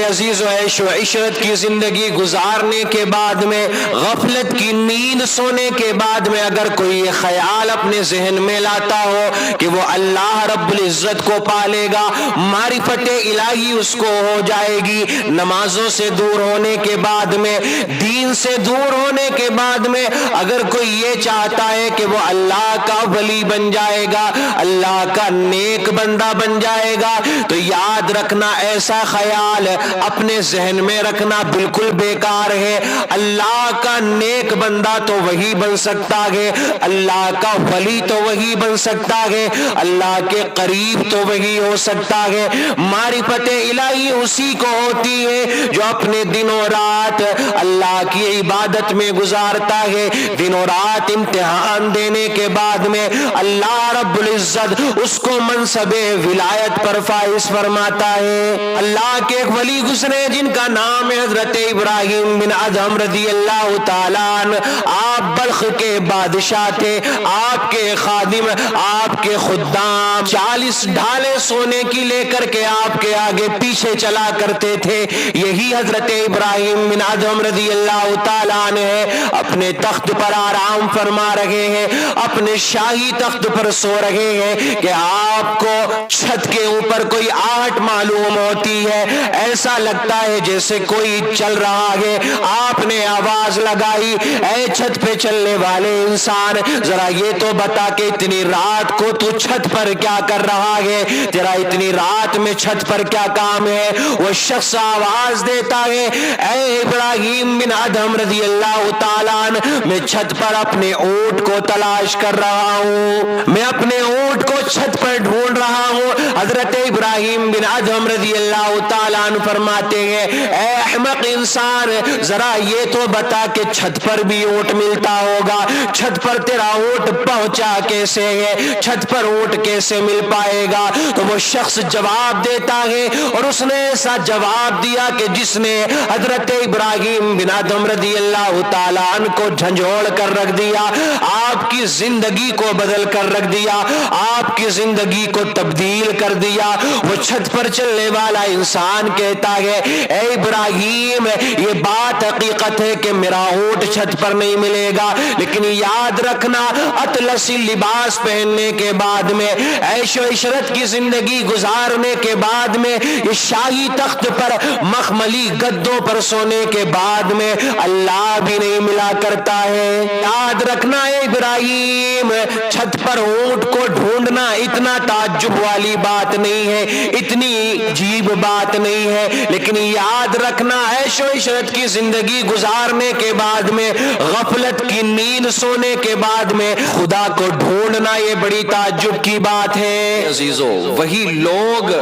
عزیز و عیش و عشرت کی زندگی گزارنے کے بعد میں، غفلت کی نیند سونے کے بعد میں اگر کوئی یہ خیال اپنے ذہن میں لاتا ہو کہ وہ اللہ رب العزت کو پالے گا، معرفت الہی اس کو ہو جائے گی، نمازوں سے دور ہونے کے بعد میں، دین سے دور ہونے کے بعد میں اگر کوئی یہ چاہتا ہے کہ وہ اللہ کا ولی بن جائے گا، اللہ کا نیک بندہ بن جائے گا، تو یاد رکھنا ایسا خیال اپنے ذہن میں رکھنا بالکل بیکار ہے۔ اللہ کا نیک بندہ تو وہی بن سکتا ہے، اللہ کا ولی تو وہی بن سکتا ہے، اللہ کے قریب تو وہی ہو سکتا ہے۔ معرفت الہی اسی کو ہوتی ہے جو اپنے دن و رات اللہ کی عبادت میں گزارتا ہے، دن و رات امتحان دینے کے بعد میں اللہ رب العزت اس کو منصب ولایت پر فائز فرماتا ہے۔ اللہ کے ایک ولی گزرے جن کا نام ہے حضرت ابراہیم بن ادہم رضی اللہ تعالیٰ عنہ۔ آپ بلخ کے بادشاہ تھے، آپ کے خادم، آپ کے خدام 40 ڈھالیں سونے کی لے کر کے آپ کے آگے پیچھے چلا کرتے تھے۔ یہی حضرت ابراہیم بن ادہم رضی اللہ تعالیٰ عنہ ہے، اپنے تخت پر آرام فرما رہے ہیں، اپنے شاہی تخت پر سو رہے ہیں کہ آپ کو چھت کے اوپر کوئی آہٹ معلوم ہوتی ہے، ایسا لگتا ہے جیسے کوئی چل رہا ہے۔ آپ نے آواز لگائی، اے چھت پہ چلنے والے انسان، ذرا یہ تو بتا کہ اتنی رات کو تو چھت پر کیا کر رہا ہے، تیرا اتنی رات میں چھت پر کیا کام ہے؟ وہ شخص آواز دیتا ہے، اے ابراہیم بن ادہم رضی اللہ تعالیٰ عنہ، میں چھت پر اپنے اونٹ کو تلاش کر رہا ہوں، میں اپنے اونٹ کو چھت پر ڈھونڈ رہا ہوں۔ حضرت ابراہیم بن ادہم رضی اللہ تعالیٰ عنہ فرماتے ہیں، اے احمق انسان، ذرا یہ تو بتا کہ چھت پر بھی اونٹ ملتا ہوگا، چھت پر تیرا اونٹ پہنچا کیسے ہے، چھت پر اونٹ کیسے مل پائے گا؟ تو وہ شخص جواب دیتا ہے، اور اس نے ایسا جواب دیا کہ جس نے حضرت ابراہیم بن ادہم رضی اللہ تعالیٰ عنہ کو جھنجھوڑ کر رکھ دیا، آپ کی زندگی کو بدل کر رکھ دیا، آپ کی زندگی کو تبدیل کر دیا۔ وہ چھت پر چلنے والا انسان کہتا ہے، اے ابراہیم، یہ بات حقیقت ہے کہ میرا اونٹ چھت پر نہیں ملے گا، لیکن یاد رکھنا اطلسی لباس پہننے کے بعد میں، عیش و عشرت کی زندگی گزارنے کے بعد میں، یہ شاہی تخت پر مخملی گدوں پر سونے کے بعد میں اللہ بھی نہیں ملا کرتا ہے۔ یاد رکھنا اے ابراہیم، چھت پر اونٹ کو ڈھونڈنا اتنا تعجب والی بات نہیں ہے، اتنی عجیب بات نہیں ہے، لیکن یاد رکھنا عیش و عشرت کی زندگی گزارنے کے بعد میں، غفلت کی نیند سونے کے بعد میں خدا کو ڈھونڈنا یہ بڑی تعجب کی بات ہے۔ عزیزو، وہی لوگ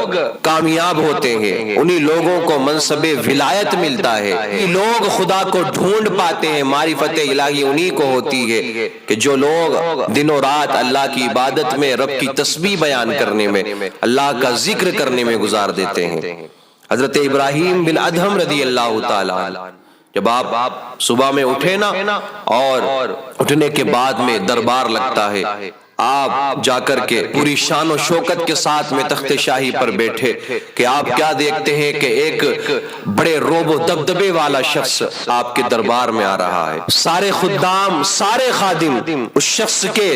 کامیاب ہوتے ہیں، انہی لوگوں کو منصب ولایت ملتا ہے، انہی لوگ خدا کو ڈھونڈ پاتے ہیں۔ معرفت الہی انہی کو ہوتی ہے کہ جو لوگ دن و رات اللہ کی عبادت میں، رب کی تسبیح بیان کرنے میں، اللہ کا ذکر کرنے میں گزار دیتے ہیں۔ حضرت ابراہیم بن ادہم رضی اللہ تعالیٰ عنہ، جب آپ صبح میں اٹھے نا، اور اٹھنے کے بعد میں دربار لگتا ہے، آپ جا کر کے پوری شان و شوکت کے ساتھ میں تخت شاہی پر بیٹھے کہ آپ کیا دیکھتے ہیں کہ ایک بڑے روب و دبدبے والا شخص آپ کے دربار میں آ رہا ہے۔ سارے خدام، سارے خادم اس شخص کے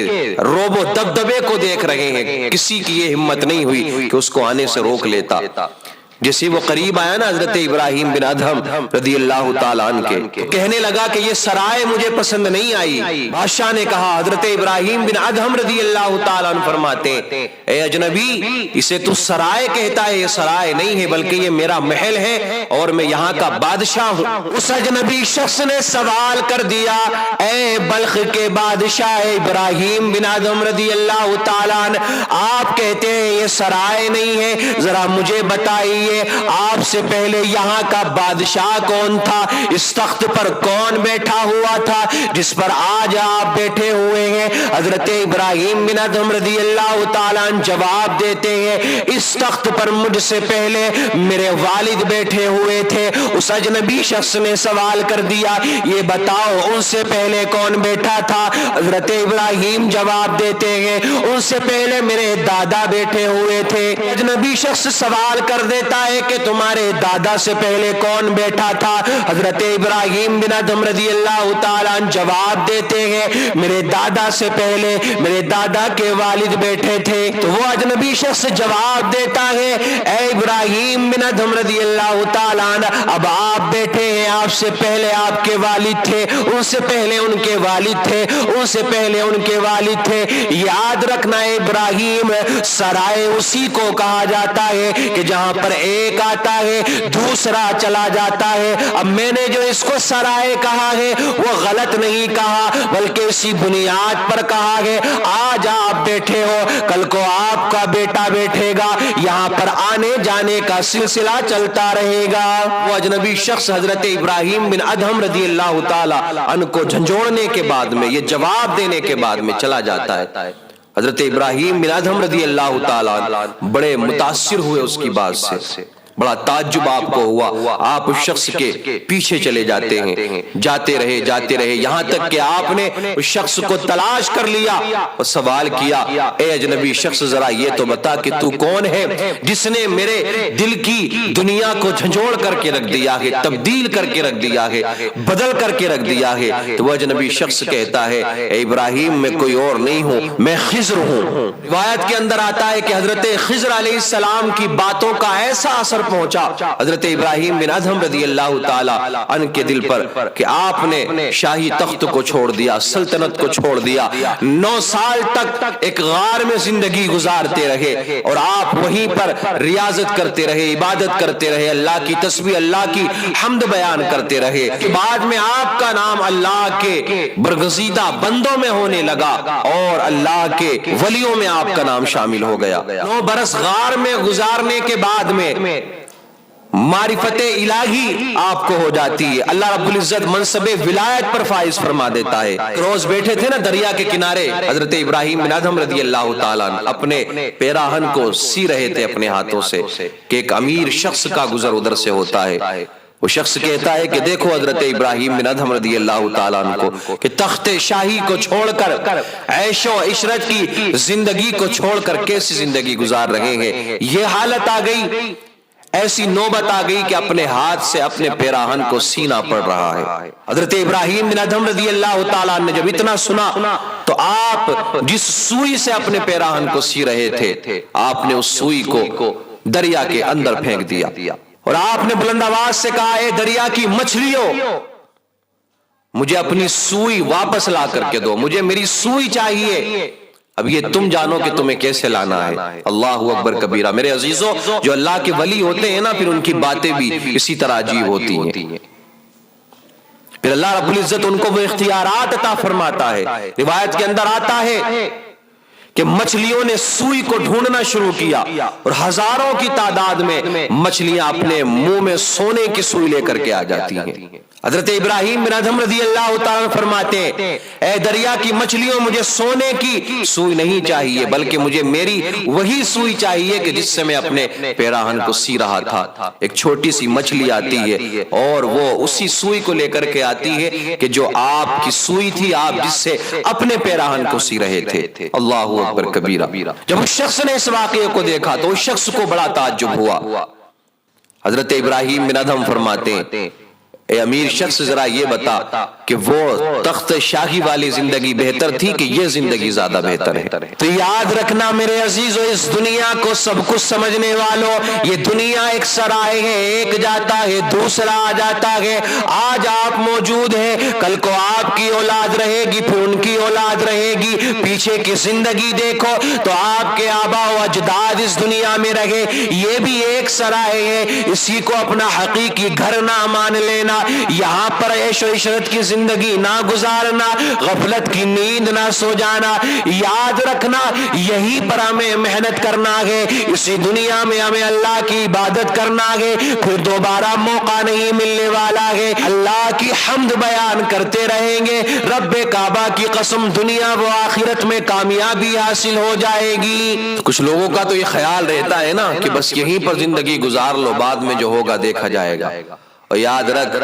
روب و دبدبے کو دیکھ رہے ہیں، کسی کی یہ ہمت نہیں ہوئی کہ اس کو آنے سے روک لیتا۔ جیسے وہ قریب آیا نا حضرت ابراہیم بن ادہم رضی اللہ تعالیٰ عنہ کے، کہنے لگا کہ یہ سرائے مجھے پسند نہیں آئی۔ بادشاہ نے کہا، حضرت ابراہیم بن ادہم رضی اللہ تعالیٰ عنہ فرماتے، اے اجنبی، اسے تو سرائے کہتا ہے، یہ سرائے نہیں ہے بلکہ یہ میرا محل ہے اور میں یہاں کا بادشاہ ہوں۔ اس اجنبی شخص نے سوال کر دیا، اے بلخ کے بادشاہ ابراہیم بن ادہم رضی اللہ تعالیٰ عنہ، آپ کہتے ہیں یہ سرائے نہیں ہے، ذرا مجھے بتائیے آپ سے پہلے یہاں کا بادشاہ کون تھا؟ اس تخت پر کون بیٹھا ہوا تھا جس پر آج آپ بیٹھے ہوئے ہیں؟ حضرت ابراہیم بن ادہم رضی اللہ تعالیٰ عنہ جواب دیتے ہیں، اس تخت پر مجھ سے پہلے میرے والد بیٹھے ہوئے تھے۔ اس اجنبی شخص نے سوال کر دیا، یہ بتاؤ ان سے پہلے کون بیٹھا تھا؟ حضرت ابراہیم جواب دیتے ہیں، ان سے پہلے میرے دادا بیٹھے ہوئے تھے۔ اجنبی شخص سوال کر دیتا ہے کہ تمہارے دادا سے پہلے کون بیٹھا تھا؟ حضرت ابراہیم بن ادھم رضی اللہ تعالیٰ عنہ جواب دیتے ہیں میرے دادا سے پہلے میرے دادا کے والد بیٹھے تھے۔ تو وہ اجنبی شخص جواب دیتا ہے اے ابراہیم بن ادھم رضی اللہ تعالیٰ عنہ، اب آپ بیٹھے ہیں، آپ سے پہلے آپ کے والد تھے، ان سے پہلے ان کے والد تھے، ان سے پہلے ان کے والد تھے۔ یاد رکھنا ابراہیم، سرائے اسی کو کہا جاتا ہے کہ جہاں پر ایک آتا ہے دوسرا چلا جاتا ہے۔ اب میں نے جو اس کو سرائے کہا ہے وہ غلط نہیں کہا، بلکہ اسی بنیاد پر کہا ہے آج آپ بیٹھے ہو، کل کو آپ کا بیٹا بیٹھے گا، یہاں پر آنے جانے کا سلسلہ چلتا رہے گا۔ وہ اجنبی شخص حضرت ابراہیم بن ادھم رضی اللہ تعالی عنہ کو جھنجھوڑنے کے بعد میں، یہ جواب دینے کے بعد میں چلا جاتا ہے۔ حضرت ابراہیم بن ادھم رضی اللہ تعالی عنہ بڑے متاثر ہوئے اس کی بات سے، بڑا تعجب آپ کو ہوا، آپ اس شخص کے پیچھے چلے جاتے ہیں، جاتے رہے یہاں تک کہ آپ نے اس شخص کو تلاش کر لیا اور سوال کیا اے اجنبی شخص ذرا یہ تو بتا کہ تو کون ہے جس نے میرے دل کی دنیا کو جھنجھوڑ کر کے رکھ دیا ہے، تبدیل کر کے رکھ دیا ہے، بدل کر کے رکھ دیا ہے؟ تو وہ اجنبی شخص کہتا ہے اے ابراہیم میں کوئی اور نہیں ہوں، میں خضر ہوں۔ روایت کے اندر آتا ہے کہ حضرت خضر علیہ السلام کی باتوں کا ایسا اثر پہنچا حضرت ابراہیم بن ادھم رضی اللہ تعالی عنہ کے دل پر کہ آپ نے شاہی تخت کو چھوڑ دیا، سلطنت کو چھوڑ دیا، 9 سال تک ایک غار میں زندگی گزارتے رہے اور آپ وہیں پر ریاضت کرتے رہے، عبادت کرتے رہے، اللہ کی تسبیح، اللہ کی حمد بیان کرتے رہے۔ بعد میں آپ کا نام اللہ کے برگزیدہ بندوں میں ہونے لگا اور اللہ کے ولیوں میں آپ کا نام شامل ہو گیا۔ 9 برس غار میں گزارنے کے بعد میں معرفت الہی آپ کو ہو جاتی ہے، اللہ رب العزت منصب ولایت پر فائز فرما دیتا ہے۔ روز بیٹھے تھے نا دریا کے کنارے حضرت ابراہیم بن ادھم رضی اللہ تعالیٰ عنہ، اپنے پیراہن کو سی رہے تھے اپنے ہاتھوں سے کہ ایک امیر شخص کا گزر ادھر سے ہوتا ہے۔ وہ شخص کہتا ہے کہ دیکھو حضرت ابراہیم بن ادھم رضی اللہ تعالیٰ عنہ کو کہ تخت شاہی کو چھوڑ کر، عیش و عشرت کی زندگی کو چھوڑ کر کیسی زندگی گزار رہے ہیں۔ یہ حالت آ گئی، ایسی نوبت آ گئی کہ اپنے ہاتھ سے اپنے پیراہن کو سینا پڑ رہا ہے۔ حضرت ابراہیم بن ادھم رضی اللہ تعالیٰ نے جب اتنا سنا تو آپ جس سوئی سے اپنے پیراہن کو سی رہے تھے، آپ نے اس سوئی کو دریا کے اندر پھینک دیا اور آپ نے بلند آواز سے کہا اے دریا کی مچھلیوں، مجھے اپنی سوئی واپس لا کر کے دو، مجھے میری سوئی چاہیے۔ اب یہ تم جانو کہ تمہیں کیسے لانا ہے۔ اللہ اکبر کبیرہ۔ میرے عزیزوں، جو اللہ کے ولی ہوتے ہیں نا پھر ان کی باتیں بھی اسی طرح عجیب ہوتی ہیں، پھر اللہ رب العزت ان کو وہ اختیارات عطا فرماتا ہے۔ روایت کے اندر آتا ہے کہ مچھلیوں نے سوئی کو ڈھونڈنا شروع کیا اور ہزاروں کی تعداد میں مچھلیاں اپنے منہ میں سونے کی سوئی لے کر کے آ جاتی ہیں۔ حضرت ابراہیم بن ادھم رضی اللہ تعالیٰ فرماتے ہیں اے دریا کی مچھلیوں، مجھے سونے کی سوئی نہیں چاہیے بلکہ مجھے میری وہی سوئی چاہیے کہ جس سے میں اپنے پیراہن کو سی رہا تھا۔ ایک چھوٹی سی مچھلی آتی ہے اور وہ اسی سوئی کو لے کر کے آتی ہے کہ جو آپ کی سوئی تھی، آپ جس سے اپنے پیراہن کو سی رہے تھے۔ اللہ اکبر کبیرہ۔ جب اس شخص نے اس واقعے کو دیکھا تو اس شخص کو بڑا تعجب ہوا۔ حضرت ابراہیم بن ادھم فرماتے ہیں اے امیر شخص ذرا یہ بتا کہ وہ تخت شاہی والی زندگی بہتر تھی کہ یہ زندگی زیادہ بہتر ہے؟ تو یاد رکھنا میرے عزیزو، اس دنیا کو سب کچھ سمجھنے والوں، یہ دنیا ایک سرائے ہے، ایک جاتا ہے دوسرا آ جاتا ہے۔ آج آپ موجود ہیں، کل کو آپ کی اولاد رہے گی، پھر ان کی اولاد رہے گی۔ پیچھے کی زندگی دیکھو تو آپ کے آبا و اجداد اس دنیا میں رہے، یہ بھی ایک سرائے ہے، اسی کو اپنا حقیقی گھر نہ مان لینا، یہاں پر عیش و عشرت کی زندگی نہ گزارنا، غفلت کی نیند نہ سو جانا۔ یاد رکھنا یہی پر ہمیں محنت کرنا ہے، اسی دنیا میں ہمیں اللہ کی عبادت کرنا ہے، پھر دوبارہ موقع نہیں ملنے والا ہے۔ اللہ کی حمد بیان کرتے رہیں گے، رب کعبہ کی قسم دنیا و آخرت میں کامیابی حاصل ہو جائے گی۔ کچھ لوگوں کا تو یہ خیال رہتا ہے نا کہ بس یہیں پر زندگی گزار لو، بعد میں جو ہوگا دیکھا جائے گا۔ اور یاد رکھ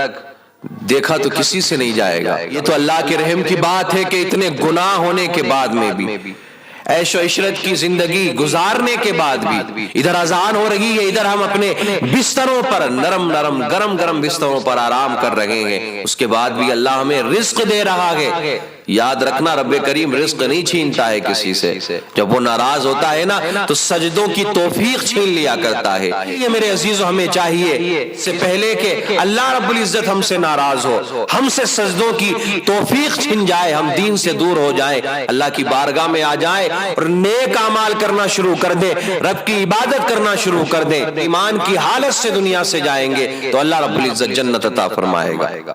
دیکھا تو کسی سے نہیں جائے گا۔ یہ تو اللہ کے رحم کی بات ہے کہ اتنے گناہ ہونے کے بعد میں بھی عیش و عشرت کی زندگی گزارنے کے بعد بھی ادھر اذان ہو رہی ہے، ادھر ہم اپنے بستروں پر نرم نرم گرم گرم بستروں پر آرام کر رہے ہیں، اس کے بعد بھی اللہ ہمیں رزق دے رہا ہے۔ یاد رکھنا رب کریم رزق نہیں چھینتا ہے کسی سے، جب وہ ناراض ہوتا ہے نا تو سجدوں کی توفیق چھین لیا کرتا ہے۔ یہ میرے عزیزو ہمیں چاہیے اس سے پہلے کہ اللہ رب العزت ہم سے ناراض ہو، ہم سے سجدوں کی توفیق چھن جائے، ہم دین سے دور ہو جائیں، اللہ کی بارگاہ میں آ جائیں اور نیک اعمال کرنا شروع کر دیں، رب کی عبادت کرنا شروع کر دیں، ایمان کی حالت سے دنیا سے جائیں گے تو اللہ رب العزت جنت عطا فرمائے گا۔